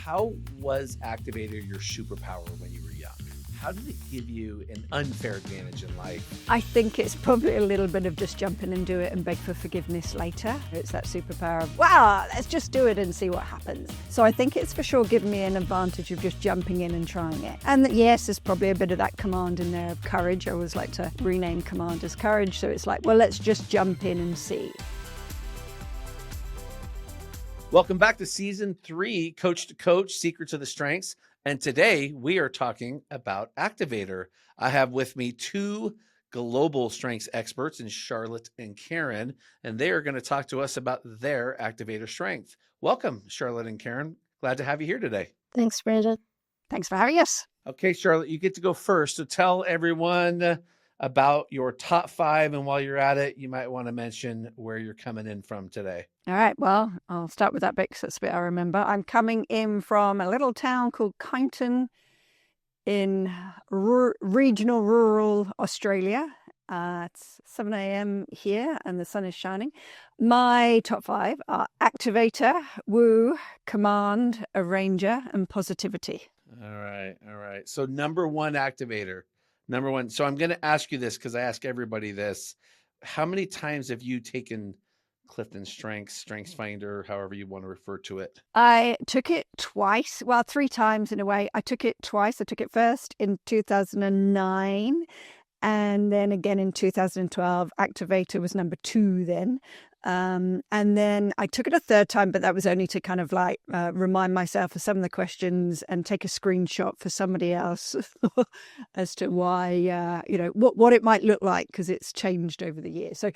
how was Activator your superpower when you were young? How did it give you an unfair advantage in life? I think it's probably a little bit of just jump in and do it and beg for forgiveness later. It's that superpower of, wow, let's just do it and see what happens. So I think it's for sure given me an advantage of just jumping in and trying it. And yes, there's probably a bit of that command in there of courage. I always like to rename command as courage. So it's like, well, let's just jump in and see. Welcome back to season 3, Coach to Coach, Secrets of the Strengths. And today we are talking about Activator. I have with me 2 global strengths experts in Charlotte and Caren, and they are going to talk to us about their Activator strength. Welcome, Charlotte and Caren. Glad to have you here today. Thanks, Brandon. Thanks for having us. Okay, Charlotte, you get to go first. So tell everyone about your top 5. And while you're at it, you might want to mention where you're coming in from today. All right, well, I'll start with that bit because that's the bit I remember. I'm coming in from a little town called Kyneton in regional rural Australia. It's 7 a.m. here and the sun is shining. My top 5 are Activator, Woo, Command, Arranger, and Positivity. All right. So number 1 Activator. Number 1. So I'm going to ask you this because I ask everybody this. How many times have you taken Clifton Strengths Finder, however you want to refer to it? I took it twice. Well, 3 times in a way. I took it twice. I took it first in 2009 and then again in 2012. Activator was number 2 then. And then I took it a 3rd time, but that was only to kind of like remind myself of some of the questions and take a screenshot for somebody else as to why, what it might look like because it's changed over the years. So,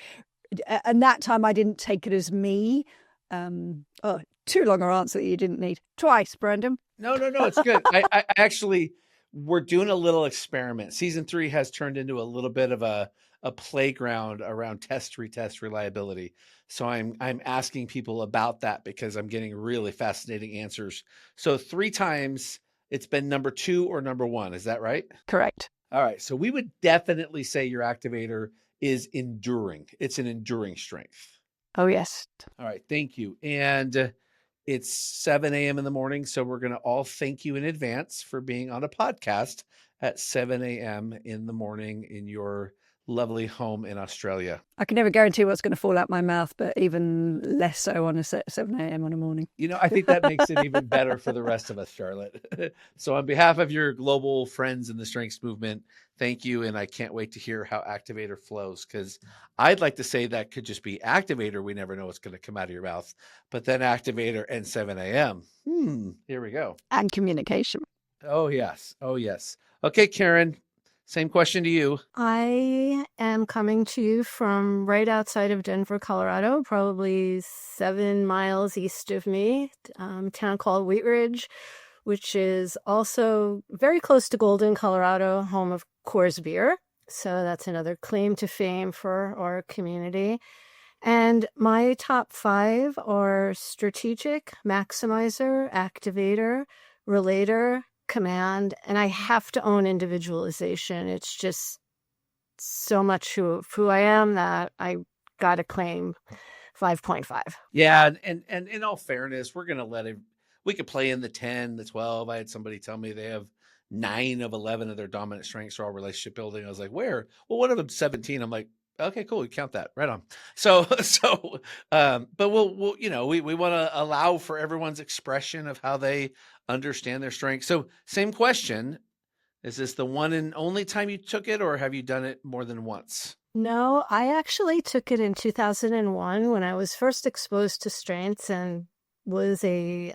and that time I didn't take it as me. Too long an answer that you didn't need. Twice, Brandon. No, it's good. I actually, we're doing a little experiment. Season 3 has turned into a little bit of a playground around retest reliability. So I'm asking people about that because I'm getting really fascinating answers. So 3 times it's been number 2 or number 1. Is that right? Correct. All right. So we would definitely say your Activator is enduring. It's an enduring strength. Oh, yes. All right. Thank you. And it's 7 a.m. in the morning. So we're going to all thank you in advance for being on a podcast at 7 a.m. in the morning in your lovely home in Australia. I can never guarantee what's going to fall out my mouth, but even less so on a 7 a.m. on a morning. I think that makes it even better for the rest of us, Charlotte. So on behalf of your global friends in the strengths movement, thank you. And I can't wait to hear how Activator flows because I'd like to say that could just be Activator. We never know what's going to come out of your mouth, but then Activator and 7 a.m. Here we go. And communication. Oh, yes. Okay, Caren. Same question to you. I am coming to you from right outside of Denver, Colorado, probably 7 miles east of me, a town called Wheat Ridge, which is also very close to Golden, Colorado, home of Coors Beer. So that's another claim to fame for our community. And my top 5 are Strategic, Maximizer, Activator, Relator, Command, and I have to own Individualization. It's just so much of who I am that I got to claim 5.5. Yeah, and in all fairness, we're gonna we could play in the 10, the 12. I had somebody tell me they have 9 of 11 of their dominant strengths are all relationship building. I was like, where? Well, one of them 17. I'm like, okay, cool. We count that right on. But we'll we want to allow for everyone's expression of how they understand their strengths. So same question. Is this the one and only time you took it, or have you done it more than once? No, I actually took it in 2001 when I was first exposed to strengths and was a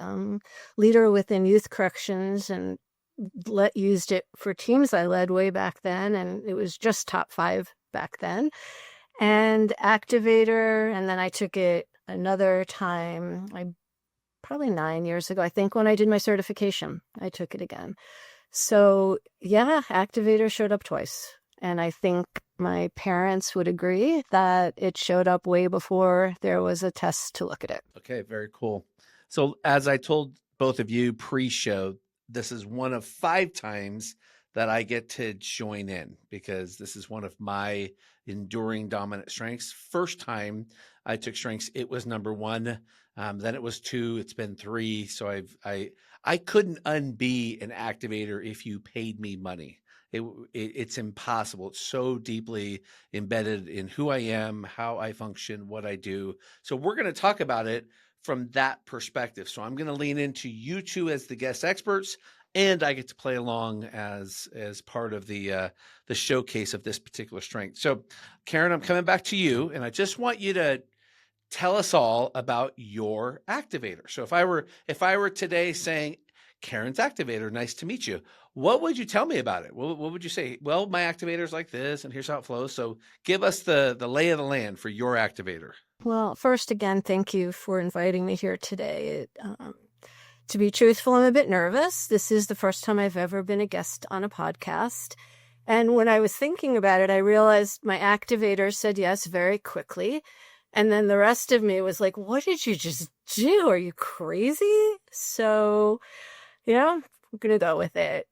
leader within youth corrections and used it for teams I led way back then. And it was just top 5 back then. And Activator, and then I took it another time, probably 9 years ago, I think, when I did my certification, I took it again. So yeah, Activator showed up twice. And I think my parents would agree that it showed up way before there was a test to look at it. Okay, very cool. So as I told both of you pre-show, this is one of 5 times that I get to join in because this is one of my enduring dominant strengths. First time I took strengths, it was number 1. Then it was 2. It's been 3. So I couldn't unbe an activator if you paid me money. It's impossible. It's so deeply embedded in who I am, how I function, what I do. So we're going to talk about it from that perspective. So I'm going to lean into you two as the guest experts, and I get to play along as part of the showcase of this particular strength. So, Caren, I'm coming back to you, and I just want you to tell us all about your activator. So if I were today saying, Caren's activator, nice to meet you, what would you tell me about it? What would you say? Well, my activator is like this, and here's how it flows. So give us the lay of the land for your activator. Well, first, again, thank you for inviting me here today. To be truthful, I'm a bit nervous. This is the first time I've ever been a guest on a podcast. And when I was thinking about it, I realized my activator said yes very quickly. And then the rest of me was like, what did you just do? Are you crazy? So, I'm going to go with it.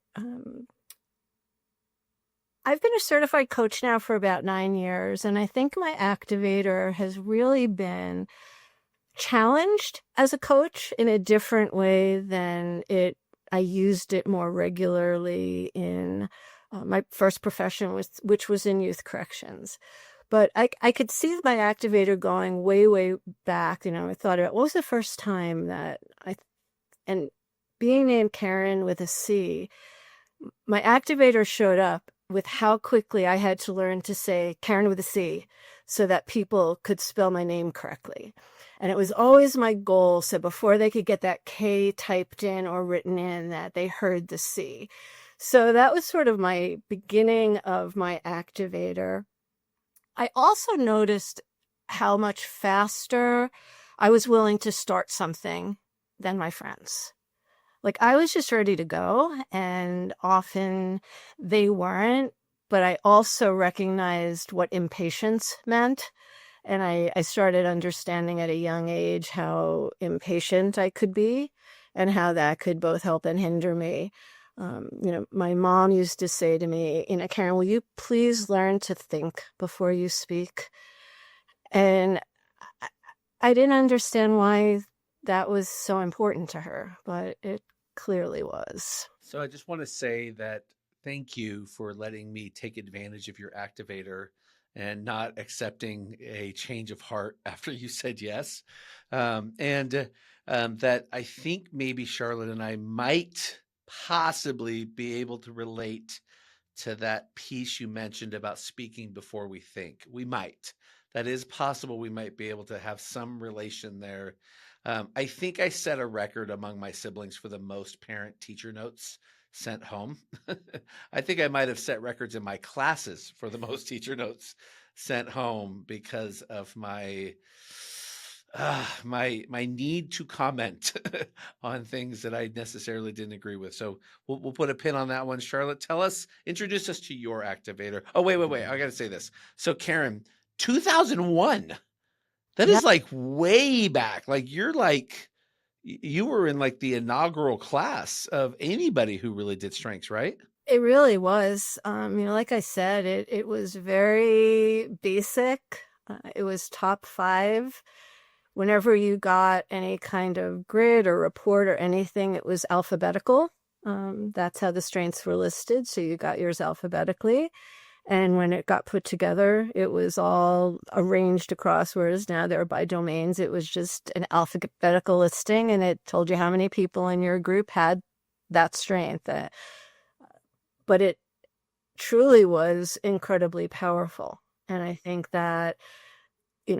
I've been a certified coach now for about 9 years, and I think my activator has really been challenged as a coach in a different way than I used it more regularly in my first profession, which was in youth corrections. But I could see my activator going way, way back. I thought about what was the first time that and being named Caren with a C, my activator showed up with how quickly I had to learn to say Caren with a C so that people could spell my name correctly. And it was always my goal, so before they could get that K typed in or written in, that they heard the C. So that was sort of my beginning of my activator. I also noticed how much faster I was willing to start something than my friends. Like, I was just ready to go, and often they weren't, but I also recognized what impatience meant. And I started understanding at a young age how impatient I could be and how that could both help and hinder me. My mom used to say to me, Caren, will you please learn to think before you speak? And I didn't understand why that was so important to her, but it clearly was. So I just want to say that thank you for letting me take advantage of your activator and not accepting a change of heart after you said yes. That I think maybe Charlotte and I might possibly be able to relate to that piece you mentioned about speaking before we think. We might. That is possible. We might be able to have some relation there. I think I set a record among my siblings for the most parent-teacher notes sent home. I think I might have set records in my classes for the most teacher notes sent home because of my need to comment on things that I necessarily didn't agree with. So we'll put a pin on that one. Charlotte, introduce us to your activator. Oh, wait. I got to say this. So Caren, 2001, that is like way back. Like you were in like the inaugural class of anybody who really did strengths, right? It really was. Like I said, it was very basic. It was top 5. Whenever you got any kind of grid or report or anything, it was alphabetical. That's how the strengths were listed. So you got yours alphabetically. And when it got put together, it was all arranged across, whereas now they're by domains. It was just an alphabetical listing, and it told you how many people in your group had that strength. But it truly was incredibly powerful. And I think that,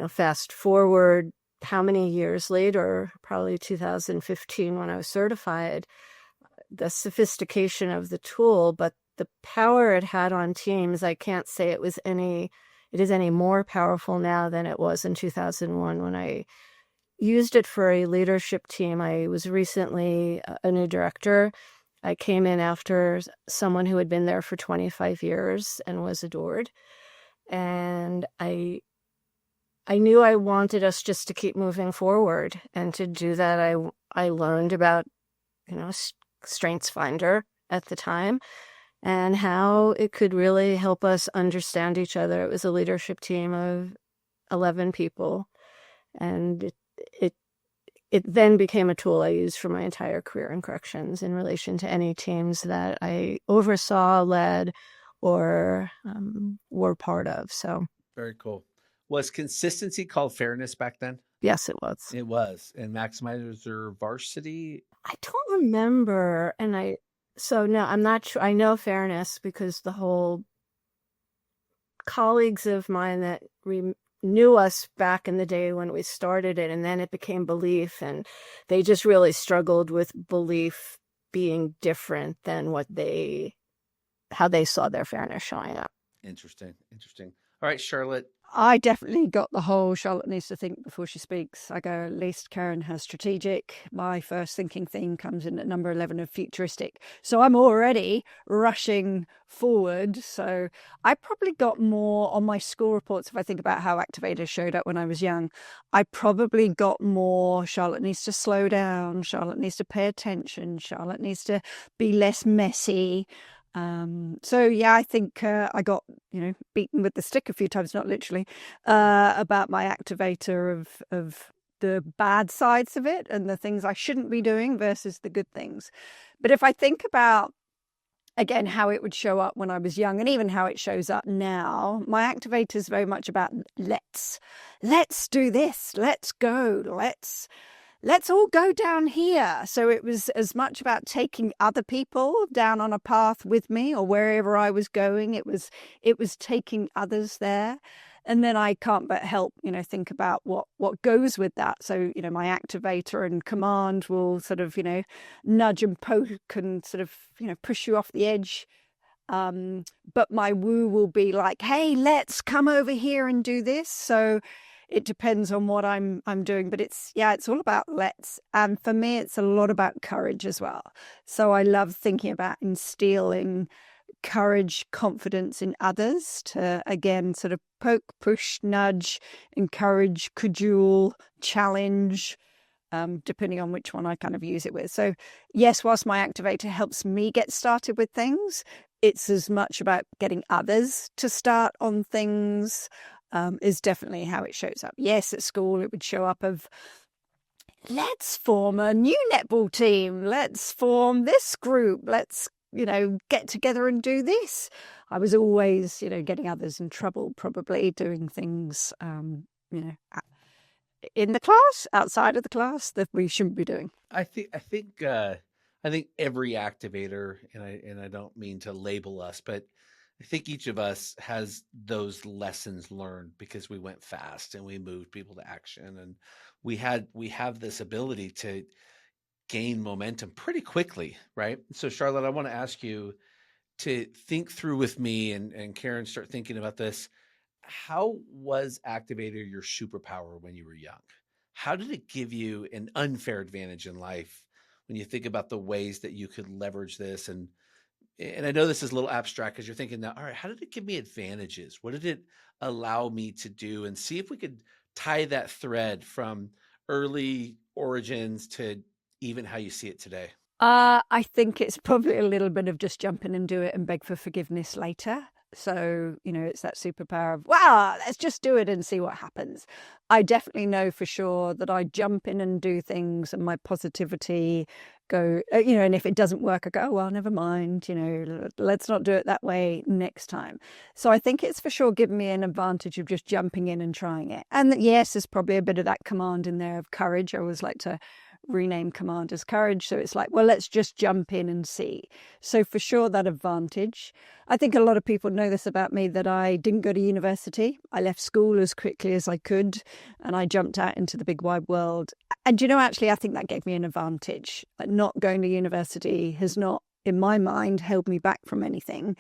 fast forward how many years later, probably 2015 when I was certified, the sophistication of the tool, but the power it had on teams, I can't say it is any more powerful now than it was in 2001 when I used it for a leadership team. I was recently a new director. I came in after someone who had been there for 25 years and was adored. And I knew I wanted us just to keep moving forward. And to do that, I learned about, Strengths Finder at the time and how it could really help us understand each other. It was a leadership team of 11 people. And it it then became a tool I used for my entire career in corrections in relation to any teams that I oversaw, led, or were part of. So Very cool. Was consistency called fairness back then? yes, it was. It was. And Maximizer Varsity? I don't remember. So no, I'm not sure. I know fairness because the whole colleagues of mine that knew us back in the day when we started it, and then it became belief, and they just really struggled with belief being different than how they saw their fairness showing up. Interesting. All right, Charlotte. I definitely got the whole Charlotte needs to think before she speaks. I go, at least Caren has strategic. My first thinking theme comes in at number 11 of futuristic. So I'm already rushing forward. So I probably got more on my school reports. If I think about how Activators showed up when I was young, I probably got more Charlotte needs to slow down. Charlotte needs to pay attention. Charlotte needs to be less messy. So yeah, I think I got beaten with the stick a few times, not literally, about my activator of the bad sides of it and the things I shouldn't be doing versus the good things. But if I think about again how it would show up when I was young and even how it shows up now, my activator is very much about let's do this, let's go, let's all go down here. So it was as much about taking other people down on a path with me or wherever I was going. It was taking others there. And then I can't but help, think about what goes with that. So, my activator and command will sort of, nudge and poke and sort of, push you off the edge. But my woo will be like, hey, let's come over here and do this. So it depends on what I'm doing, but it's all about let's. And for me, it's a lot about courage as well. So I love thinking about instilling courage, confidence in others to, again, sort of poke, push, nudge, encourage, cajole, challenge, depending on which one I kind of use it with. So yes, whilst my activator helps me get started with things, it's as much about getting others to start on things. Is definitely how it shows up. Yes, at school it would show up of let's form a new netball team, let's form this group, let's get together and do this. I was always getting others in trouble, probably doing things in the class, outside of the class, that we shouldn't be doing. I think every activator, and I don't mean to label us, but I think each of us has those lessons learned because we went fast and we moved people to action, and we have this ability to gain momentum pretty quickly, right? So Charlotte, I want to ask you to think through with me and Caren, start thinking about this. How was Activator your superpower when you were young? How did it give you an unfair advantage in life when you think about the ways that you could leverage this? And I know this is a little abstract because you're thinking now, all right, how did it give me advantages? What did it allow me to do? And see if we could tie that thread from early origins to even how you see it today. I think it's probably a little bit of just jump in and do it and beg for forgiveness later. So, it's that superpower of, wow, let's just do it and see what happens. I definitely know for sure that I jump in and do things and my positivity go, and if it doesn't work, I go, oh, well, never mind, let's not do it that way next time. So I think it's for sure given me an advantage of just jumping in and trying it. And yes, there's probably a bit of that command in there of courage. I always like to rename command as courage. So it's like, well, let's just jump in and see. So for sure that advantage. I think a lot of people know this about me, that I didn't go to university. I left school as quickly as I could and I jumped out into the big wide world. And actually I think that gave me an advantage. Like, not going to university has not, in my mind, held me back from anything.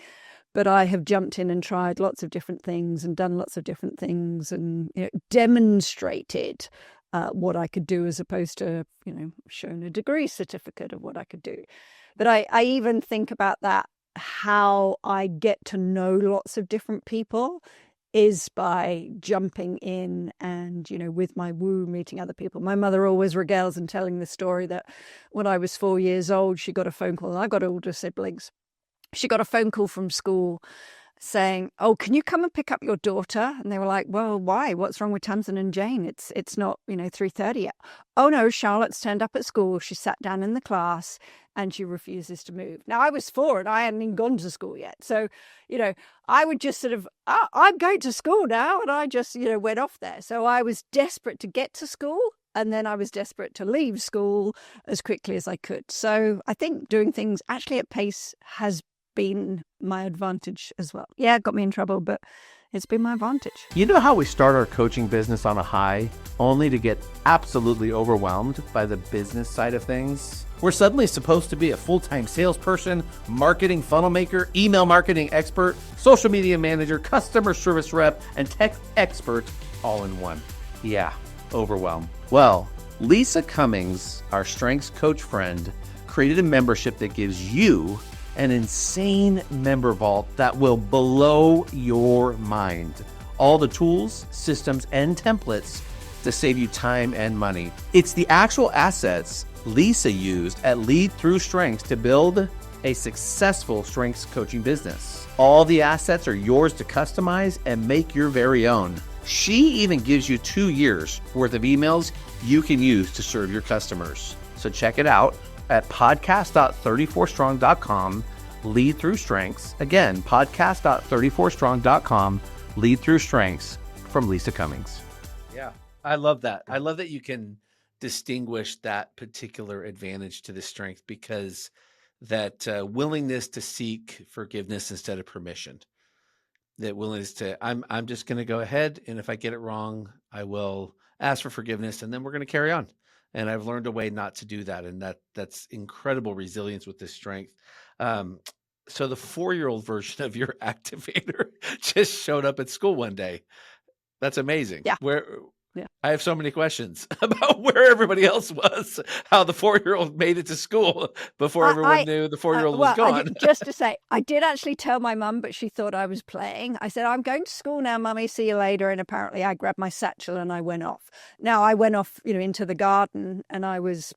But I have jumped in and tried lots of different things and done lots of different things and demonstrated what I could do, as opposed to, showing a degree certificate of what I could do. But I even think about that, how I get to know lots of different people is by jumping in and, with my woo, meeting other people. My mother always regales in telling the story that when I was 4 years old, she got a phone call. I got older siblings. She got a phone call from school saying, "Oh, can you come and pick up your daughter?" And they were like, "Well, why? What's wrong with Tamsin and Jane? It's not 3:30 yet." "Oh no, Charlotte's turned up at school. She sat down in the class and she refuses to move." Now I was 4 and I hadn't even gone to school yet, so I would just sort of, I'm going to school now, and I just went off there. So I was desperate to get to school. And then I was desperate to leave school as quickly as I could. So I think doing things actually at pace has been my advantage as well. Yeah, it got me in trouble, but it's been my advantage. You know how we start our coaching business on a high, only to get absolutely overwhelmed by the business side of things? We're suddenly supposed to be a full-time salesperson, marketing funnel maker, email marketing expert, social media manager, customer service rep, and tech expert all in one. Yeah, overwhelmed. Well, Lisa Cummings, our strengths coach friend, created a membership that gives you an insane member vault that will blow your mind. All the tools, systems, and templates to save you time and money. It's the actual assets Lisa used at Lead Through Strengths to build a successful strengths coaching business. All the assets are yours to customize and make your very own. She even gives you 2 years worth of emails you can use to serve your customers. So check it out at podcast.34strong.com, Lead Through Strengths. Again, podcast.34strong.com, Lead Through Strengths from Lisa Cummings. Yeah, I love that. I love that you can distinguish that particular advantage to the strength, because that willingness to seek forgiveness instead of permission. That willingness to, I'm just going to go ahead, and if I get it wrong, I will ask for forgiveness, and then we're going to carry on. And I've learned a way not to do that, and that's incredible resilience with this strength. So the 4-year-old version of your activator just showed up at school one day. That's amazing. Yeah. Yeah. I have so many questions about where everybody else was, how the 4-year-old made it to school before everyone knew the 4-year-old was gone. Just to say, I did actually tell my mum, but she thought I was playing. I said, "I'm going to school now, Mummy, see you later." And apparently I grabbed my satchel and I went off. Now I went off, into the garden, and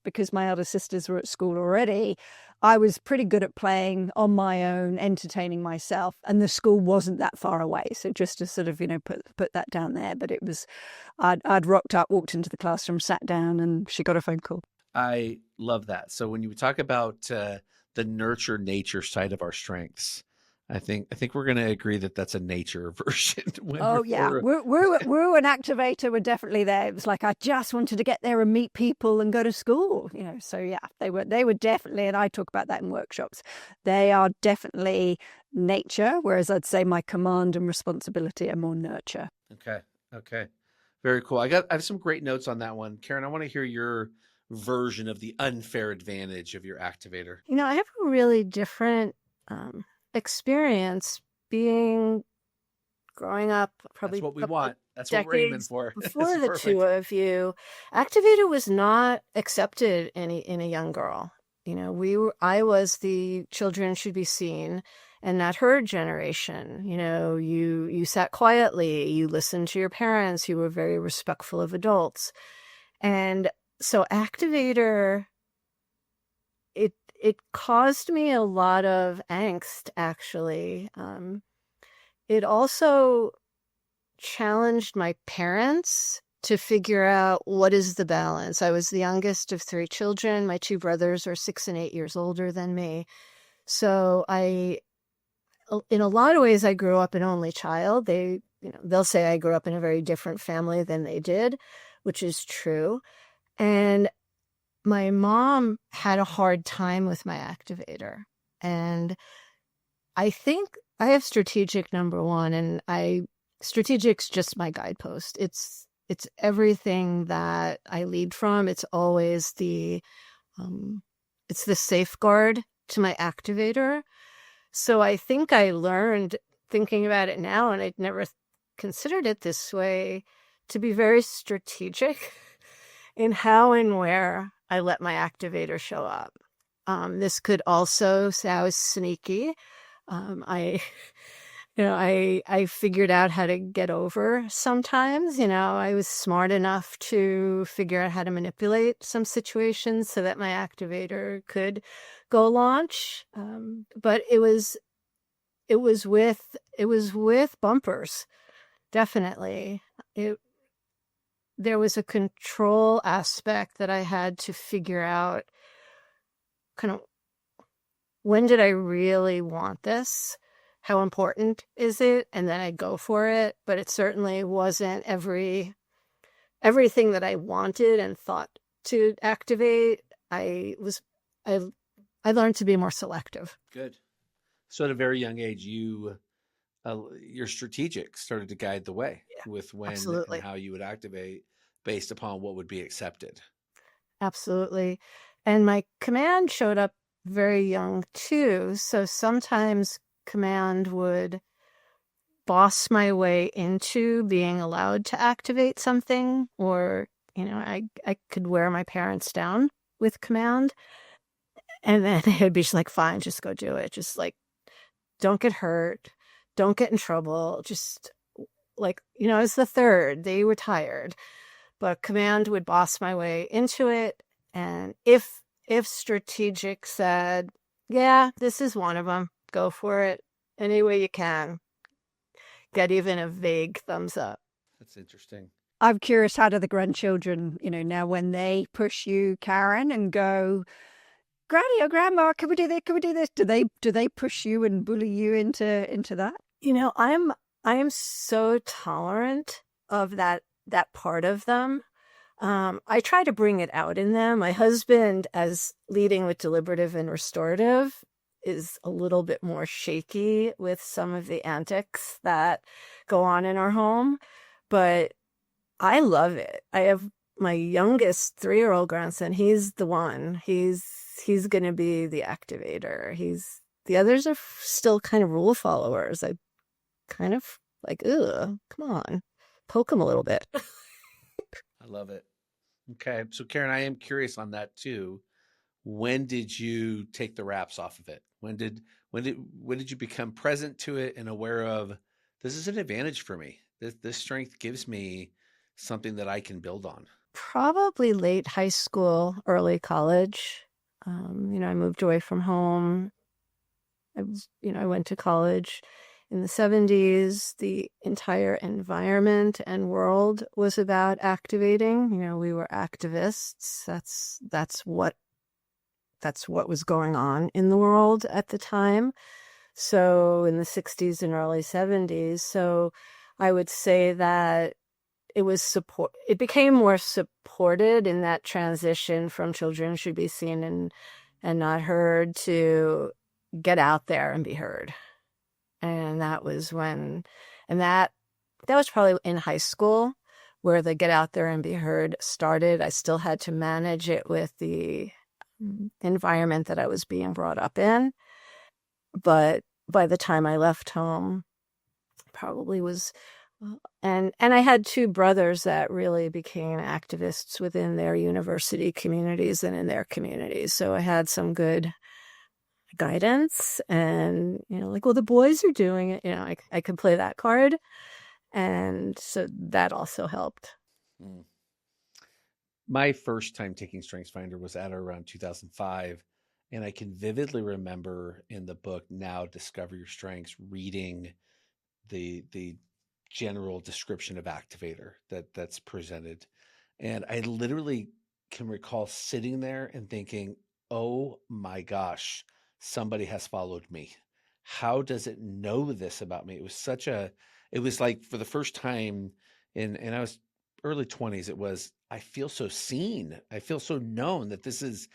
because my elder sisters were at school already, I was pretty good at playing on my own, entertaining myself, and the school wasn't that far away. So just to sort of, put that down there. But it was, I'd rocked up, walked into the classroom, sat down, and she got a phone call. I love that. So when you talk about the nurture nature side of our strengths, I think we're going to agree that that's a nature version. We're an activator. We're definitely there. It was like I just wanted to get there and meet people and go to school. So yeah, they were definitely, and I talk about that in workshops. They are definitely nature, whereas I'd say my command and responsibility are more nurture. Okay. Very cool. I have some great notes on that one. Caren, I want to hear your version of the unfair advantage of your activator. I have a really different experience growing up. Probably that's what we want. That's what we're aiming for. Before the two of you, activator was not accepted in a young girl. I was the children should be seen and not heard generation. You sat quietly, you listened to your parents, you were very respectful of adults. And so activator, it caused me a lot of angst, actually. It also challenged my parents to figure out what is the balance. I was the youngest of 3 children. My 2 brothers are 6 and 8 years older than me. So in a lot of ways, I grew up an only child. They'll say I grew up in a very different family than they did, which is true. And my mom had a hard time with my activator. And I think I have strategic number 1, and strategic's just my guidepost. It's everything that I lead from. It's always it's the safeguard to my activator. So I think I learned, thinking about it now, and I'd never considered it this way, to be very strategic in how and where I let my activator show up. This could also say I was sneaky. I figured out how to get over sometimes. I was smart enough to figure out how to manipulate some situations so that my activator could go launch. But it was it was with bumpers, definitely. There was a control aspect that I had to figure out, kind of, when did I really want this? How important is it? And then I'd go for it. But it certainly wasn't everything that I wanted and thought to activate. I learned to be more selective. Good. So at a very young age, your strategic started to guide the way with when Absolutely. and how you would activate based upon what would be accepted. Absolutely. And my command showed up very young too. So sometimes command would boss my way into being allowed to activate something, or, I could wear my parents down with command. And then it'd be just like, fine, just go do it. Just like, don't get hurt. Don't get in trouble. Just like, I was the third. They were tired. But command would boss my way into it. And if strategic said, yeah, this is one of them, go for it any way you can, get even a vague thumbs up. That's interesting. I'm curious, how do the grandchildren, now when they push you, Caren, and go, Granny or Grandma, can we do this? Can we do this? Do they push you and bully you into that? I am so tolerant of that part of them. I try to bring it out in them. My husband, as leading with deliberative and restorative, is a little bit more shaky with some of the antics that go on in our home, but I love it. I have my youngest 3-year-old grandson. He's the one. He's going to be the activator. The others are still kind of rule followers. I kind of like, ugh, come on, poke him a little bit. I love it. Okay. So Caren, I am curious on that too. When did you take the wraps off of it? When did you become present to it and aware of, this is an advantage for me? This strength gives me something that I can build on. Probably late high school, early college. I moved away from home. I went to college in the 70s. The entire environment and world was about activating. We were activists. That's what was going on in the world at the time. So in the 60s and early 70s. So I would say that it became more supported in that transition from children should be seen and not heard to get out there and be heard. And that was that was probably in high school where the get out there and be heard started. I still had to manage it with the environment that I was being brought up in. But by the time I left home, probably was, and I had 2 brothers that really became activists within their university communities and in their communities. So I had some good guidance and, like, well, the boys are doing it. I could play that card. And so that also helped. My first time taking StrengthsFinder was at around 2005. And I can vividly remember in the book, Now Discover Your Strengths, reading the general description of activator that's presented. And I literally can recall sitting there and thinking, oh my gosh, somebody has followed me. How does it know this about me? It was like for the first time and I was early 20s, it was, I feel so seen. I feel so known that this is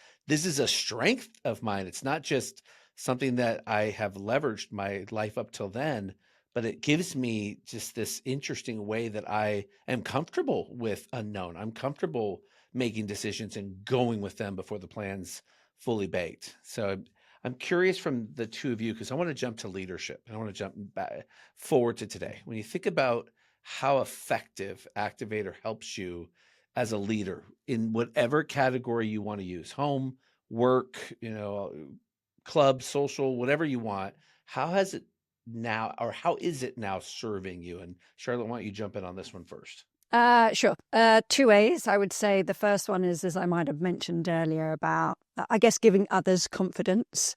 a strength of mine. It's not just something that I have leveraged my life up till then, but it gives me just this interesting way that I am comfortable with unknown. I'm comfortable making decisions and going with them before the plan's fully baked. So I'm curious from the two of you, because I want to jump to leadership and I want to jump back forward to today. When you think about how effective Activator helps you as a leader in whatever category you want to use, home, work, club, social, whatever you want, how is it now serving you? And Charlotte, why don't you jump in on this one first? Sure. 2 ways. I would say the first one is, as I might have mentioned earlier, about, I guess, giving others confidence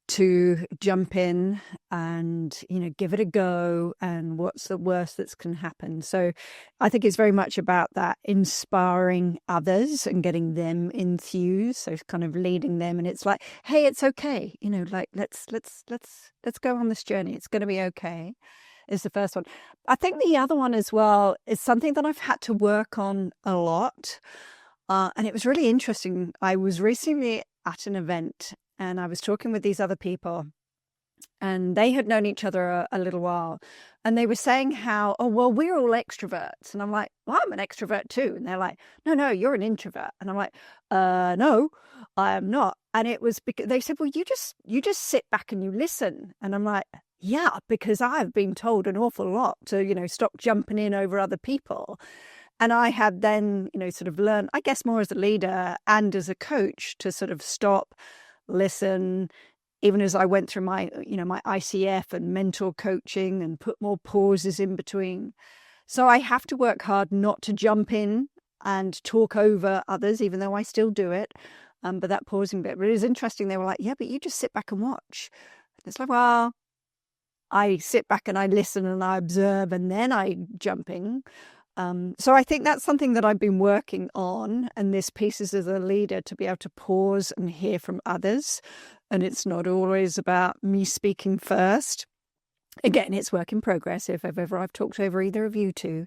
to jump in and, give it a go, and what's the worst that can happen. So I think it's very much about that inspiring others and getting them enthused. So kind of leading them, and it's like, hey, it's okay. Like let's go on this journey. It's going to be okay. Is the first one. I think the other one as well is something that I've had to work on a lot. And it was really interesting. I was recently at an event and I was talking with these other people, and they had known each other a little while. And they were saying how, oh, well, we're all extroverts. And I'm like, well, I'm an extrovert too. And they're like, no, you're an introvert. And I'm like, no, I am not. And it was because they said, well, you just sit back and you listen. And I'm like, yeah, because I've been told an awful lot to, stop jumping in over other people. And I had then, sort of learned, I guess, more as a leader and as a coach to sort of stop, listen, even as I went through my, my ICF and mentor coaching and put more pauses in between. So I have to work hard not to jump in and talk over others, even though I still do it. But that pausing bit, but it was interesting. They were like, yeah, but you just sit back and watch. It's like, well, I sit back and I listen and I observe and then I jump in. So I think that's something that I've been working on, and this piece is as a leader to be able to pause and hear from others. And it's not always about me speaking first. Again, it's work in progress. If ever I've talked over either of you two,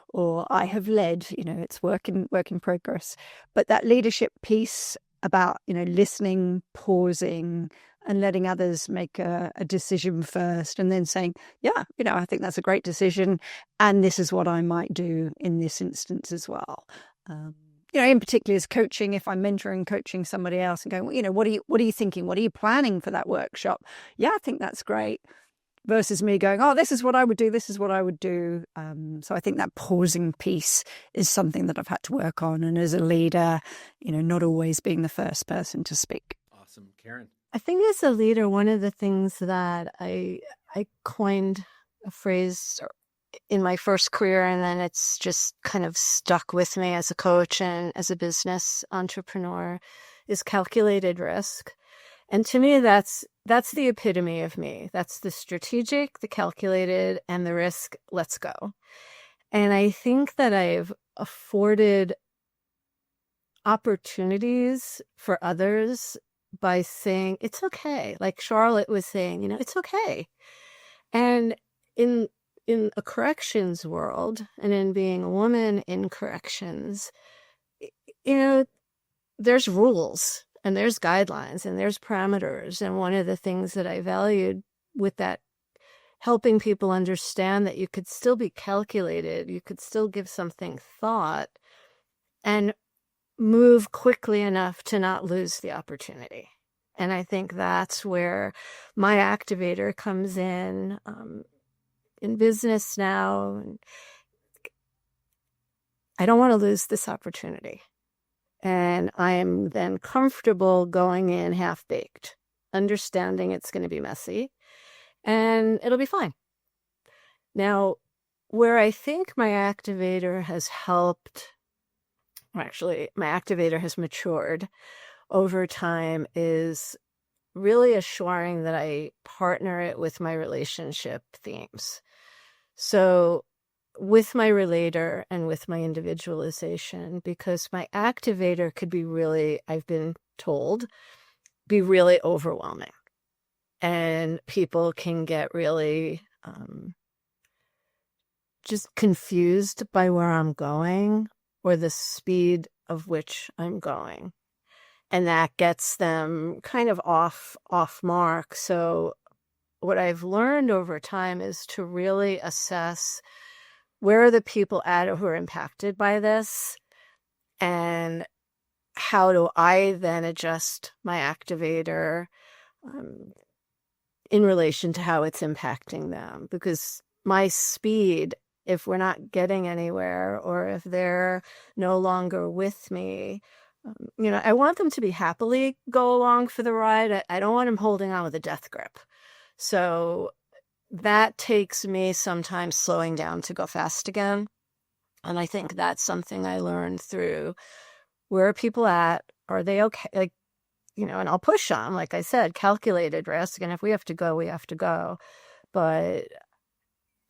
or I have led, it's work in progress. But that leadership piece about, listening, pausing, and letting others make a decision first, and then saying, yeah, I think that's a great decision, and this is what I might do in this instance as well. In particular as coaching, if I'm mentoring, coaching somebody else and going, well, what are you thinking? What are you planning for that workshop? Yeah, I think that's great. Versus me going, oh, this is what I would do. This is what I would do. So I think that pausing piece is something that I've had to work on. And as a leader, not always being the first person to speak. Awesome. Caren. I think as a leader, one of the things that I coined a phrase in my first career, and then it's just kind of stuck with me as a coach and as a business entrepreneur, is calculated risk. And to me, that's the epitome of me. That's the strategic, the calculated, and the risk. Let's go. And I think that I've afforded opportunities for others by saying, it's okay. Like Charlotte was saying, it's okay. And in a corrections world, and in being a woman in corrections, there's rules and there's guidelines and there's parameters. And one of the things that I valued with that, helping people understand that you could still be calculated, you could still give something thought and move quickly enough to not lose the opportunity. And I think that's where my activator comes in business now. I don't want to lose this opportunity. And I am then comfortable going in half-baked, understanding it's going to be messy, and it'll be fine. Now, where I think my activator has helped, or actually my activator has matured over time, is really assuring that I partner it with my relationship themes. So with my relator and with my individualization, because my activator could be really, I've been told, be really overwhelming. And people can get really just confused by where I'm going or the speed of which I'm going. And that gets them kind of off mark. So what I've learned over time is to really assess where are the people at who are impacted by this, and how do I then adjust my activator in relation to how it's impacting them? Because my speed, if we're not getting anywhere, or if they're no longer with me, I want them to be happily go along for the ride. I don't want them holding on with a death grip. So that takes me sometimes slowing down to go fast again. And I think that's something I learned through, where are people at? Are they okay? Like, and I'll push them, like I said, calculated risk. And if we have to go, we have to go. But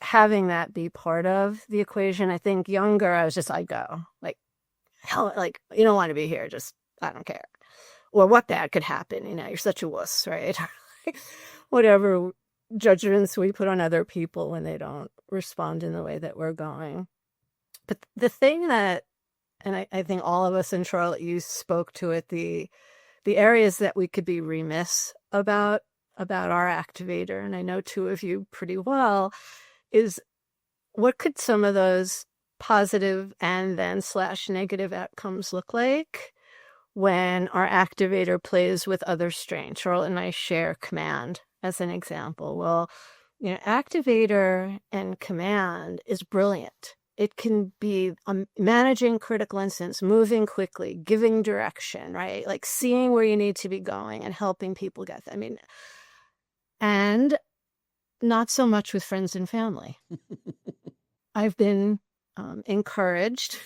having that be part of the equation, I think younger, I'd go. Like, hell, like, you don't want to be here. Just, I don't care. Or what bad could happen. You're such a wuss, right? Whatever judgments we put on other people when they don't respond in the way that we're going. But the thing that, and I think all of us in Charlotte, you spoke to it, the areas that we could be remiss about our activator, and I know two of you pretty well, is what could some of those positive and then / negative outcomes look like when our activator plays with other strengths? Charlotte and I share command as an example. Well, activator and command is brilliant. It can be managing critical incidents, moving quickly, giving direction, right? Like seeing where you need to be going and helping people get there. And not so much with friends and family. I've been encouraged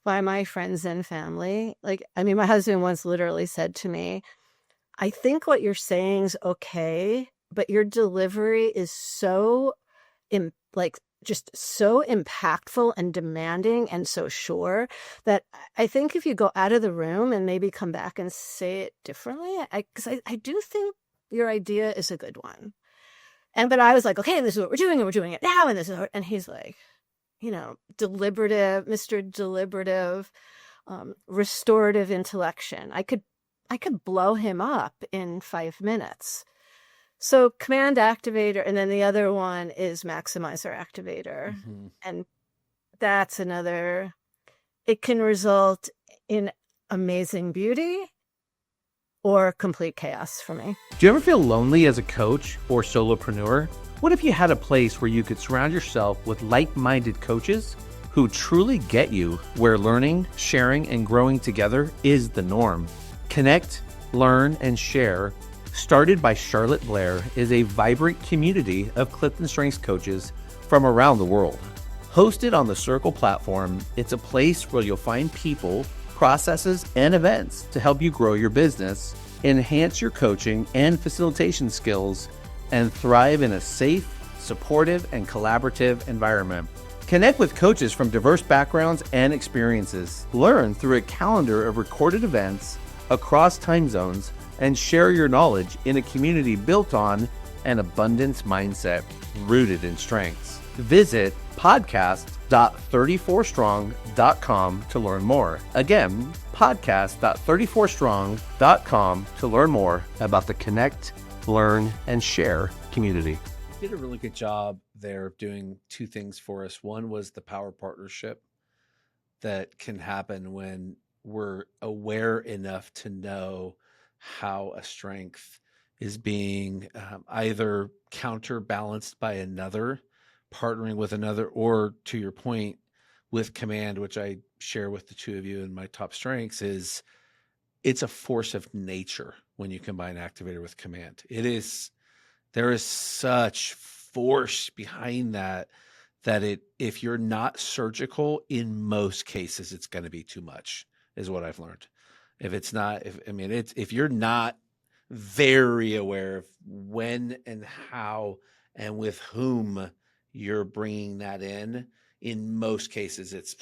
by my friends and family. My husband once literally said to me, I think what you're saying is okay, but your delivery is so just so impactful and demanding and so sure that I think if you go out of the room and maybe come back and say it differently, because I do think your idea is a good one. But I was like, okay, this is what we're doing, and we're doing it now, and he's like, deliberative, Mr. Deliberative, restorative intellection. I could blow him up in 5 minutes. So command activator, and then the other one is maximizer activator. Mm-hmm. And that's another, it can result in amazing beauty or complete chaos for me. Do you ever feel lonely as a coach or solopreneur? What if you had a place where you could surround yourself with like-minded coaches who truly get you, where learning, sharing, and growing together is the norm? Connect, learn, and share, started by Charlotte Blair, is a vibrant community of Clifton Strengths coaches from around the world. Hosted on the Circle platform, it's a place where you'll find people, processes, and events to help you grow your business, enhance your coaching and facilitation skills, and thrive in a safe, supportive, and collaborative environment. Connect with coaches from diverse backgrounds and experiences. Learn through a calendar of recorded events across time zones, and share your knowledge in a community built on an abundance mindset rooted in strengths. Visit podcast.34strong.com to learn more. Again, podcast.34strong.com to learn more about the Connect, Learn, and Share community. You did a really good job there of doing two things for us. One was the power partnership that can happen when we're aware enough to know how a strength is being either counterbalanced by another, partnering with another, or to your point with command, which I share with the two of you in my top strengths, is it's a force of nature when you combine activator with command. There is such force behind that if you're not surgical, in most cases, it's going to be too much, is what I've learned. If you're not very aware of when and how and with whom you're bringing that in most cases, it's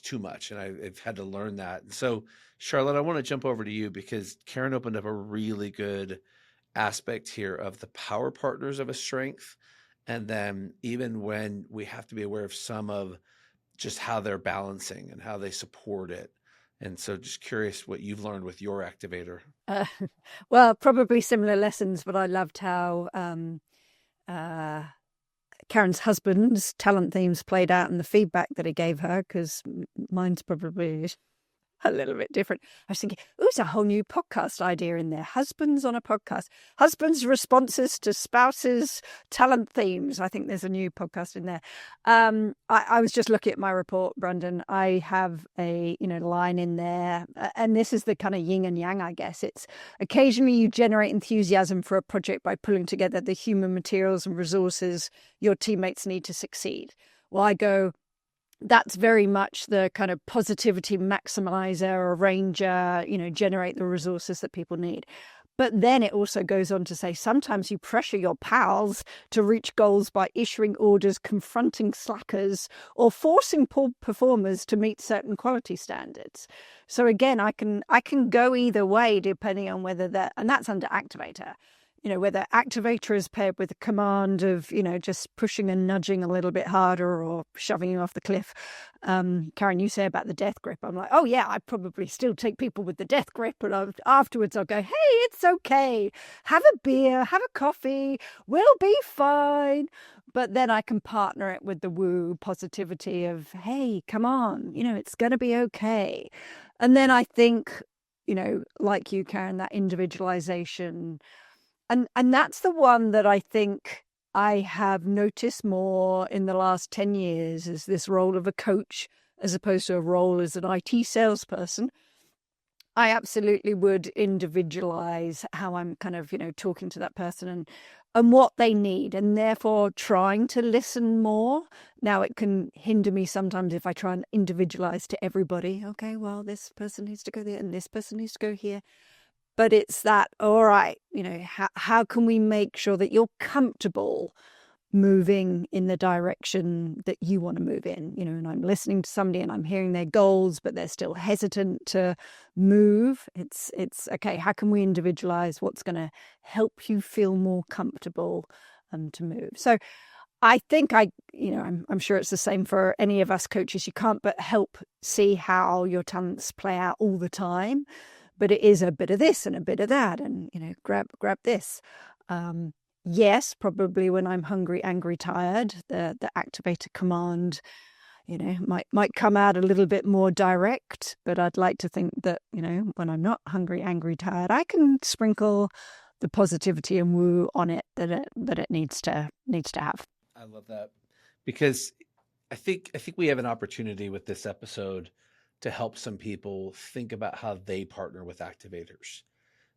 too much. And I've had to learn that. And so, Charlotte, I want to jump over to you because Caren opened up a really good aspect here of the power partners of a strength. And then even when we have to be aware of some of just how they're balancing and how they support it. And so just curious what you've learned with your activator. Well, probably similar lessons, but I loved how Karen's husband's talent themes played out and the feedback that he gave her, because mine's probably a little bit different. I was thinking, it's a whole new podcast idea in there. Husbands on a podcast. Husbands' responses to spouses' talent themes. I think there's a new podcast in there. I was just looking at my report, Brandon. I have a line in there, and this is the kind of yin and yang, I guess. It's occasionally you generate enthusiasm for a project by pulling together the human materials and resources your teammates need to succeed. Well, I go, that's very much the kind of positivity maximizer or ranger, generate the resources that people need. But then it also goes on to say sometimes you pressure your pals to reach goals by issuing orders, confronting slackers, or forcing poor performers to meet certain quality standards. So again, I can go either way depending on whether and that's under Activator. Whether Activator is paired with a command of, just pushing and nudging a little bit harder or shoving you off the cliff. Caren, you say about the death grip. I'm like, oh yeah, I probably still take people with the death grip. And afterwards I'll go, hey, it's okay. Have a beer, have a coffee. We'll be fine. But then I can partner it with the woo positivity of, hey, come on, it's going to be okay. And then I think, like you, Caren, that individualization. And that's the one that I think I have noticed more in the last 10 years is this role of a coach as opposed to a role as an IT salesperson. I absolutely would individualize how I'm kind of, talking to that person and what they need, and therefore trying to listen more. Now, it can hinder me sometimes if I try and individualize to everybody. Okay, well, this person needs to go there and this person needs to go here. But it's that, all right, how can we make sure that you're comfortable moving in the direction that you want to move in? And I'm listening to somebody and I'm hearing their goals, but they're still hesitant to move. It's okay, how can we individualize what's going to help you feel more comfortable to move? So I think I'm sure it's the same for any of us coaches. You can't but help see how your talents play out all the time. But it is a bit of this and a bit of that, and grab this. Yes, probably when I'm hungry, angry, tired, the Activator command, might come out a little bit more direct. But I'd like to think that when I'm not hungry, angry, tired, I can sprinkle the positivity and woo on it that it needs to have. I love that, because I think we have an opportunity with this episode to help some people think about how they partner with activators.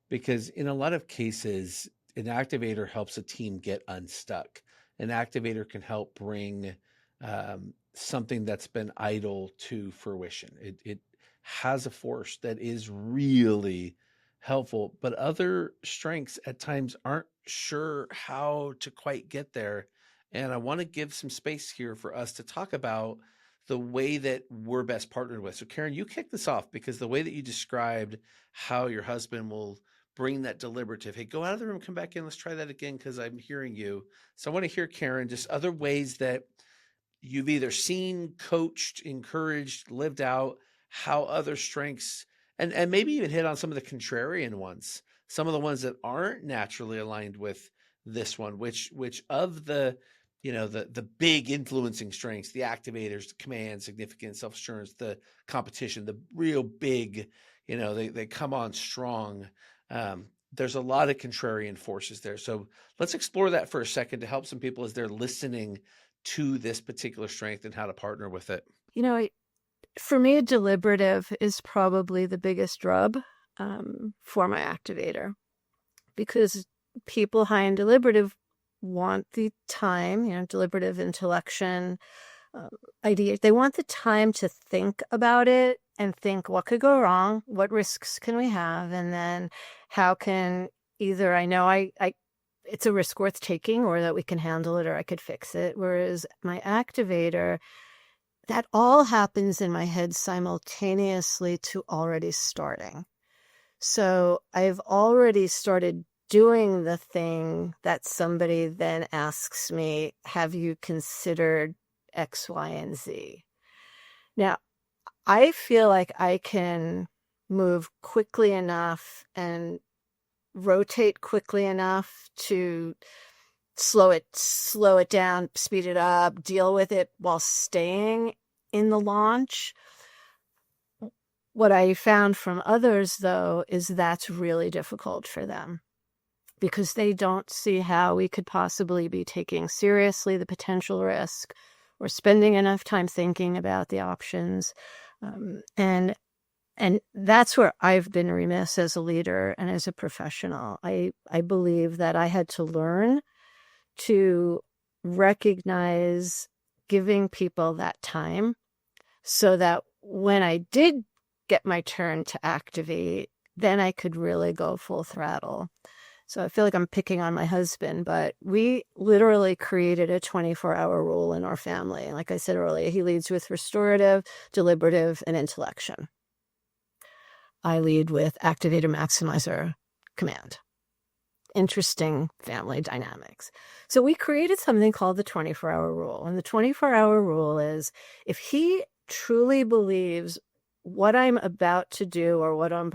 Because in a lot of cases, an activator helps a team get unstuck. An activator can help bring something that's been idle to fruition. It has a force that is really helpful, but other strengths at times aren't sure how to quite get there. And I want to give some space here for us to talk about the way that we're best partnered with. So Caren, you kick this off, because the way that you described how your husband will bring that deliberative, hey, go out of the room, come back in, let's try that again, because I'm hearing you. So I want to hear, Caren, just other ways that you've either seen, coached, encouraged, lived out, how other strengths, and maybe even hit on some of the contrarian ones, some of the ones that aren't naturally aligned with this one, which of the the big influencing strengths, the activators, the command, significance, self-assurance, the competition, the real big, they come on strong. There's a lot of contrarian forces there. So let's explore that for a second to help some people as they're listening to this particular strength and how to partner with it. For me, deliberative is probably the biggest rub for my activator, because people high in deliberative want the time, deliberative intellection, idea. They want the time to think about it and think, what could go wrong? What risks can we have? And then how can either I it's a risk worth taking, or that we can handle it, or I could fix it. Whereas my activator, that all happens in my head simultaneously to already starting. So I've already started doing the thing that somebody then asks me, have you considered X, Y, and Z? Now, I feel like I can move quickly enough and rotate quickly enough to slow it down, speed it up, deal with it while staying in the launch. What I found from others, though, is that's really difficult for them, because they don't see how we could possibly be taking seriously the potential risk or spending enough time thinking about the options. And that's where I've been remiss as a leader and as a professional. I believe that I had to learn to recognize giving people that time so that when I did get my turn to activate, then I could really go full throttle. So I feel like I'm picking on my husband, but we literally created a 24-hour rule in our family. Like I said earlier, he leads with restorative, deliberative, and intellection. I lead with activator, maximizer, command. Interesting family dynamics. So we created something called the 24-hour rule. And the 24-hour rule is if he truly believes what I'm about to do or what I'm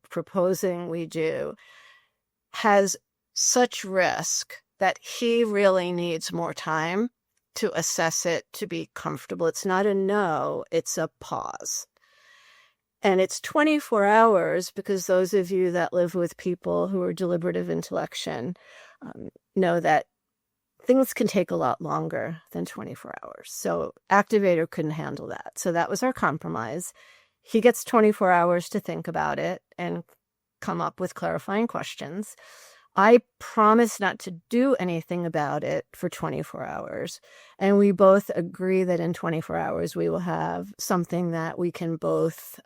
proposing we do has such risk that he really needs more time to assess it, to be comfortable. It's not a no, it's a pause. And it's 24 hours because those of you that live with people who are deliberative intellection know that things can take a lot longer than 24 hours. So Activator couldn't handle that. So that was our compromise. He gets 24 hours to think about it and come up with clarifying questions. I promise not to do anything about it for 24 hours. And we both agree that in 24 hours, we will have something that we can both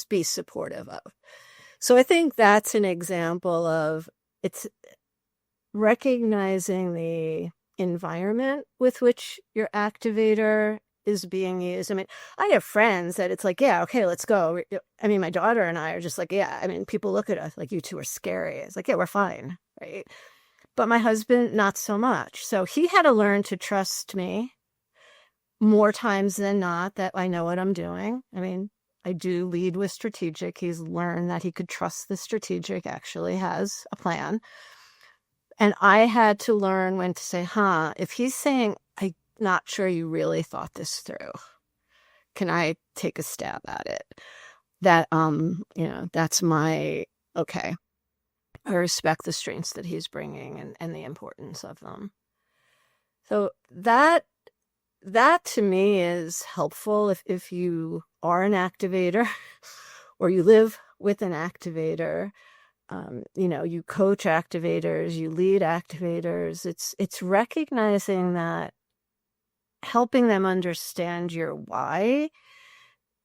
be supportive of. So I think that's an example of it's recognizing the environment with which your activator is being used. I mean, I have friends that it's like, yeah, okay, let's go. I mean, my daughter and I are just like, yeah, I mean, people look at us like you two are scary. It's like, yeah, we're fine, right? But my husband, not so much. So he had to learn to trust me more times than not that I know what I'm doing. I mean, I do lead with strategic. He's learned that he could trust the strategic actually has a plan. And I had to learn when to say, if he's saying, I'm not sure you really thought this through, can I take a stab at it? That, that's my, okay. I respect the strengths that he's bringing and the importance of them. So that to me is helpful if you are an activator or you live with an activator. You coach activators, you lead activators. It's recognizing that, helping them understand your why.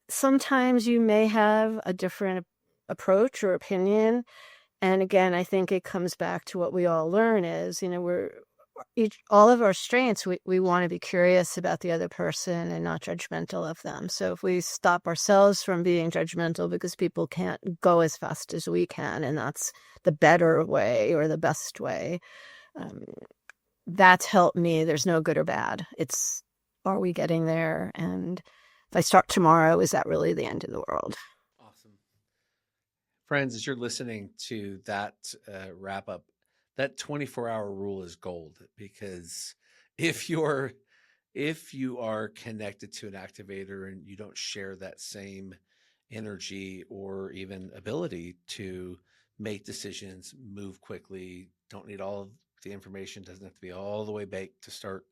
Sometimes you may have a different approach or opinion. And again, I think it comes back to what we all learn is, all of our strengths, we want to be curious about the other person and not judgmental of them. So if we stop ourselves from being judgmental because people can't go as fast as we can, and that's the better way or the best way, that's helped me. There's no good or bad. It's, are we getting there? And if I start tomorrow, is that really the end of the world? Awesome. Friends, as you're listening to that wrap up, that 24-hour rule is gold, because if you are connected to an activator and you don't share that same energy or even ability to make decisions, move quickly, don't need all of the information, doesn't have to be all the way baked to start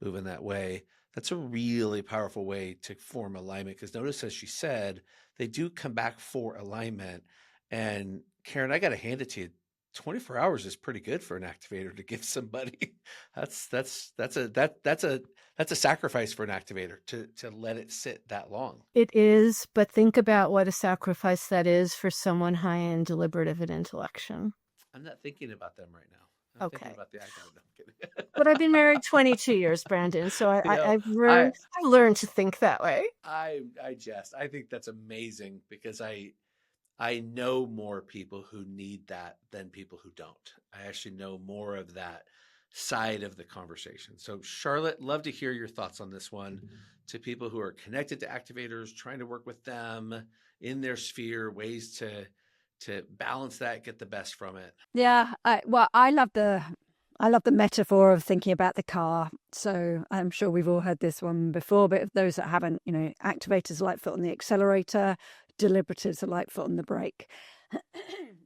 moving that way, that's a really powerful way to form alignment. Because notice, as she said, they do come back for alignment. And Caren, I got to hand it to you. 24 hours is pretty good for an activator to give somebody. That's a sacrifice for an activator to let it sit that long. It is, but think about what a sacrifice that is for someone high in deliberative and intellection. I'm not thinking about them right now. I'm thinking about the activator. No, I'm kidding. But I've been married 22 years, Brandon, so I've learned to think that way. I think that's amazing, because I know more people who need that than people who don't. I actually know more of that side of the conversation. So Charlotte, love to hear your thoughts on this one, to people who are connected to activators, trying to work with them in their sphere, ways to balance that, get the best from it. Yeah, I love the metaphor of thinking about the car. So I'm sure we've all heard this one before, but those that haven't, activators are like foot on the accelerator, deliberatives are like foot on the brake.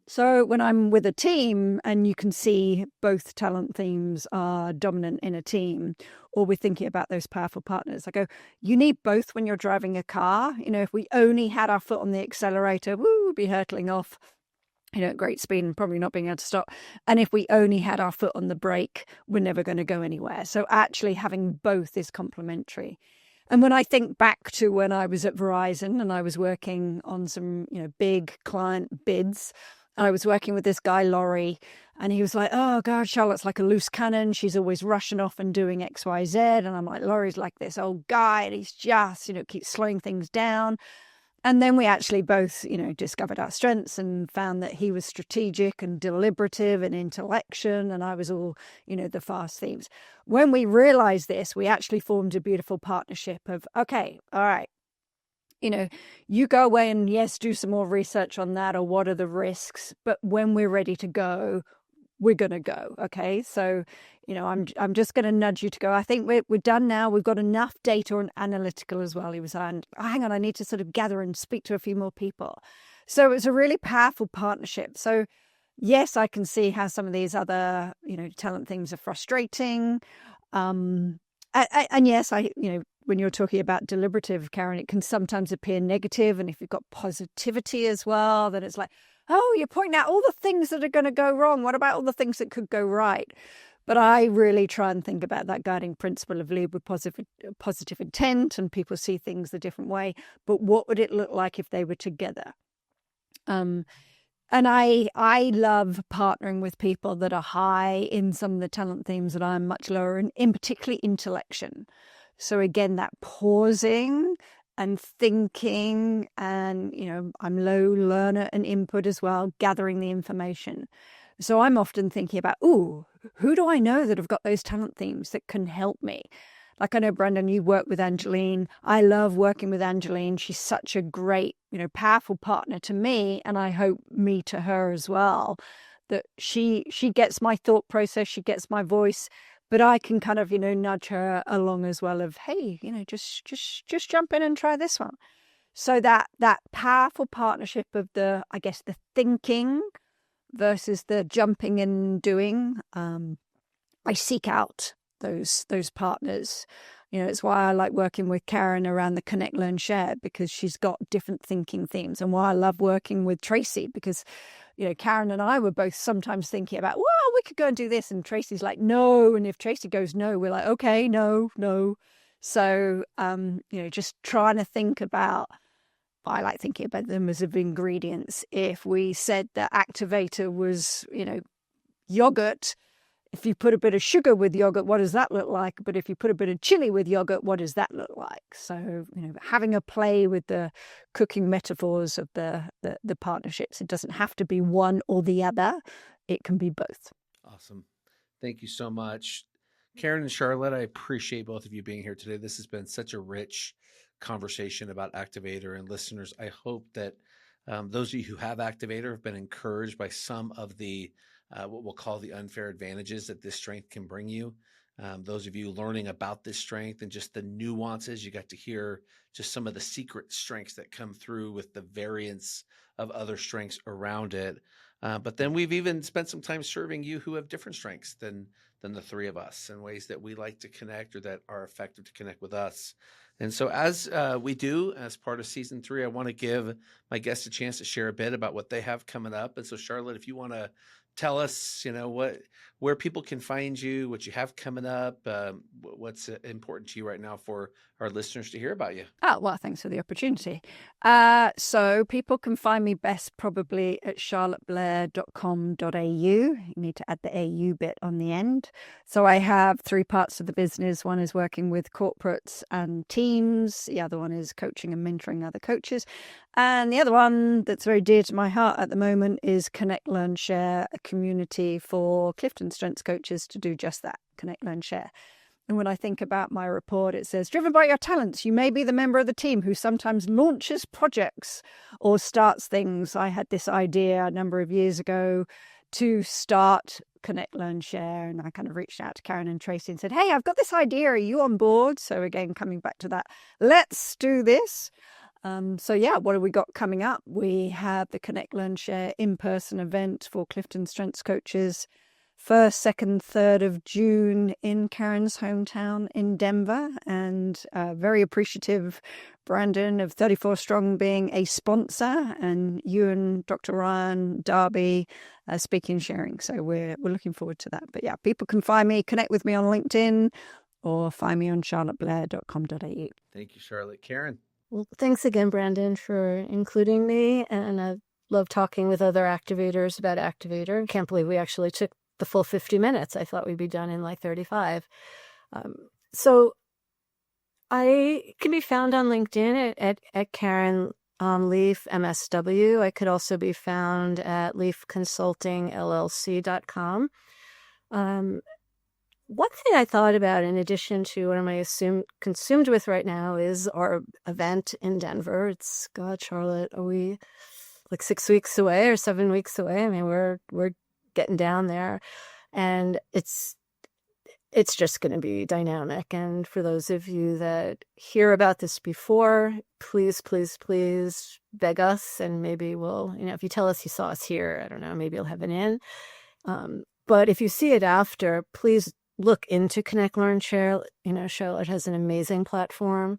So when I'm with a team and you can see both talent themes are dominant in a team, or we're thinking about those powerful partners, I go, you need both when you're driving a car. If we only had our foot on the accelerator, we'd be hurtling off, at great speed and probably not being able to stop. And if we only had our foot on the brake, we're never going to go anywhere. So actually having both is complementary. And when I think back to when I was at Verizon and I was working on some, big client bids, I was working with this guy, Laurie, and he was like, oh, God, Charlotte's like a loose cannon. She's always rushing off and doing X, Y, Z. And I'm like, Laurie's like this old guy, and he's just, keeps slowing things down. And then we actually both, discovered our strengths and found that he was strategic and deliberative and intellection, and I was all, the fast themes. When we realized this, we actually formed a beautiful partnership of, okay, all right, you go away and yes, do some more research on that, or what are the risks. But when we're ready to go, we're going to go. Okay. So, I'm just going to nudge you to go. I think we're done now. We've got enough data and analytical as well. He was on, hang on, I need to sort of gather and speak to a few more people. So it's a really powerful partnership. So yes, I can see how some of these other, talent themes are frustrating. And yes, when you're talking about deliberative, Caren, it can sometimes appear negative. And if you've got positivity as well, then it's like, oh, you're pointing out all the things that are going to go wrong. What about all the things that could go right? But I really try and think about that guiding principle of lead with positive intent, and people see things a different way. But what would it look like if they were together? And I love partnering with people that are high in some of the talent themes that I'm much lower in particularly intellection. So again, that pausing and thinking, and, I'm low learner and input as well, gathering the information. So I'm often thinking about, who do I know that have got those talent themes that can help me? Like I know, Brandon, you work with Angeline. I love working with Angeline. She's such a great, powerful partner to me, and I hope me to her as well, that she gets my thought process, she gets my voice, but I can kind of, nudge her along as well of, hey, just jump in and try this one. So that powerful partnership of the thinking versus the jumping and doing. I seek out those partners. It's why I like working with Caren around the Connect, Learn, Share, because she's got different thinking themes, and why I love working with Tracy, because Caren and I were both sometimes thinking about, well, we could go and do this, and Tracy's like, no. And if Tracy goes no, we're like, okay, no. So just trying to think about, I like thinking about them as of ingredients. If we said that Activator was yogurt, if you put a bit of sugar with yogurt, what does that look like? But if you put a bit of chili with yogurt, what does that look like? So, having a play with the cooking metaphors of the partnerships. It doesn't have to be one or the other. It can be both. Awesome. Thank you so much. Caren and Charlotte, I appreciate both of you being here today. This has been such a rich conversation about Activator, and listeners, I hope that those of you who have Activator have been encouraged by some of the what we'll call the unfair advantages that this strength can bring you. Those of you learning about this strength and just the nuances, you got to hear just some of the secret strengths that come through with the variance of other strengths around it. But then we've even spent some time serving you who have different strengths than the three of us, in ways that we like to connect or that are effective to connect with us. And so as we do as part of season 3, I want to give my guests a chance to share a bit about what they have coming up. And so Charlotte, if you want to tell us, where people can find you, what you have coming up, what's important to you right now for our listeners to hear about you. Oh, well, thanks for the opportunity. So people can find me best probably at charlotteblair.com.au. You need to add the AU bit on the end. So I have 3 parts of the business. One is working with corporates and teams. The other one is coaching and mentoring other coaches. And the other one that's very dear to my heart at the moment is Connect, Learn, Share, a community for Clifton Strengths coaches to do just that, Connect, Learn, Share. And when I think about my report, it says, driven by your talents, you may be the member of the team who sometimes launches projects or starts things. I had this idea a number of years ago to start Connect, Learn, Share. And I kind of reached out to Caren and Tracy and said, hey, I've got this idea. Are you on board? So again, coming back to that, let's do this. So yeah, what have we got coming up? We have the Connect, Learn, Share in-person event for Clifton Strengths coaches, 1st, 2nd, 3rd of June in Caren's hometown in Denver. And very appreciative, Brandon, of 34 Strong being a sponsor, and you and Dr. Ryan Darby speaking and sharing. So we're looking forward to that. But yeah, people can find me, connect with me on LinkedIn. or find me on charlotteblair.com.au. Thank you, Charlotte. Caren. Well, thanks again, Brandon, for including me. And I love talking with other activators about Activator. Can't believe we actually took the full 50 minutes. I thought we'd be done in like 35. So I can be found on LinkedIn at Caren Leaf, MSW. I could also be found at leafconsultingllc.com. One thing I thought about in addition to what I'm consumed with right now is our event in Denver. It's, God, Charlotte, are we like 6 weeks away or 7 weeks away? I mean, we're getting down there, and it's just going to be dynamic. And for those of you that hear about this before, please, please, please beg us, and maybe we'll, if you tell us you saw us here, I don't know, maybe you'll have an in. But if you see it after, please look into Connect, Learn, Share. Charlotte has an amazing platform,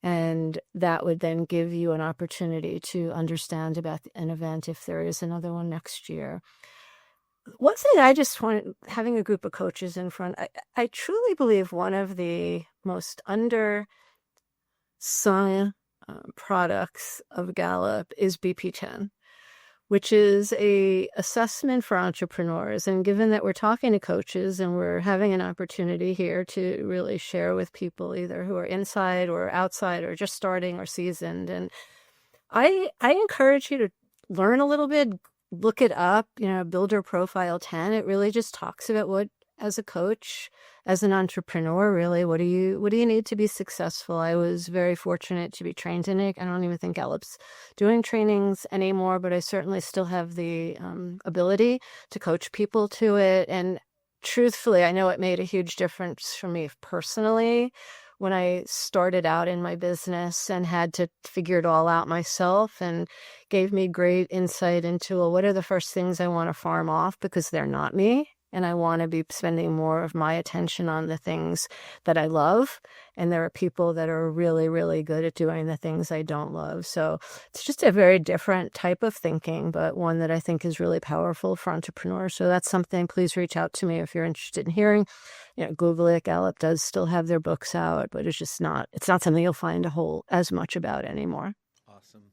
and that would then give you an opportunity to understand about an event if there is another one next year. One thing I just want, having a group of coaches in front, I truly believe one of the most undersung products of Gallup is BP10, which is a assessment for entrepreneurs. And given that we're talking to coaches and we're having an opportunity here to really share with people either who are inside or outside or just starting or seasoned, and I encourage you to learn a little bit, look it up, Builder Profile 10. It really just talks about what, as a coach, as an entrepreneur, really, what do you need to be successful? I was very fortunate to be trained in it. I don't even think Gallup's doing trainings anymore, but I certainly still have the ability to coach people to it. And truthfully, I know it made a huge difference for me personally when I started out in my business and had to figure it all out myself, and gave me great insight into, well, what are the first things I want to farm off because they're not me. And I want to be spending more of my attention on the things that I love. And there are people that are really, really good at doing the things I don't love. So it's just a very different type of thinking, but one that I think is really powerful for entrepreneurs. So that's something, please reach out to me if you're interested in hearing. Google it. Gallup does still have their books out, but it's not something you'll find as much about anymore. Awesome.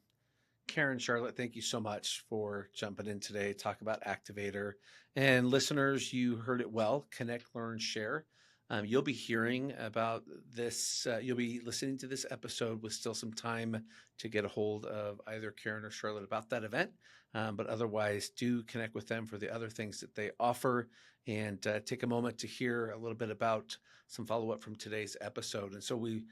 Caren, Charlotte, thank you so much for jumping in today, talk about Activator. And listeners, you heard it well, Connect, Learn, Share. You'll be hearing about this. You'll be listening to this episode with still some time to get a hold of either Caren or Charlotte about that event. But otherwise, do connect with them for the other things that they offer, and take a moment to hear a little bit about some follow-up from today's episode. And so we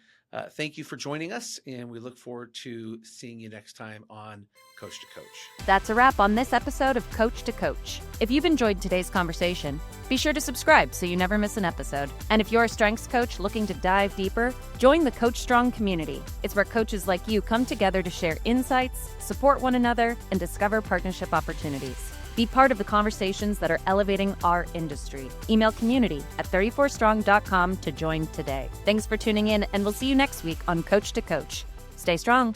thank you for joining us, and we look forward to seeing you next time on Coach to Coach. That's a wrap on this episode of Coach to Coach. If you've enjoyed today's conversation, be sure to subscribe so you never miss an episode. And if you're a strengths coach looking to dive deeper, join the Coach Strong community. It's where coaches like you come together to share insights, support one another, and discover partnership opportunities. Be part of the conversations that are elevating our industry. Email community@34strong.com to join today. Thanks for tuning in, and we'll see you next week on Coach to Coach. Stay strong.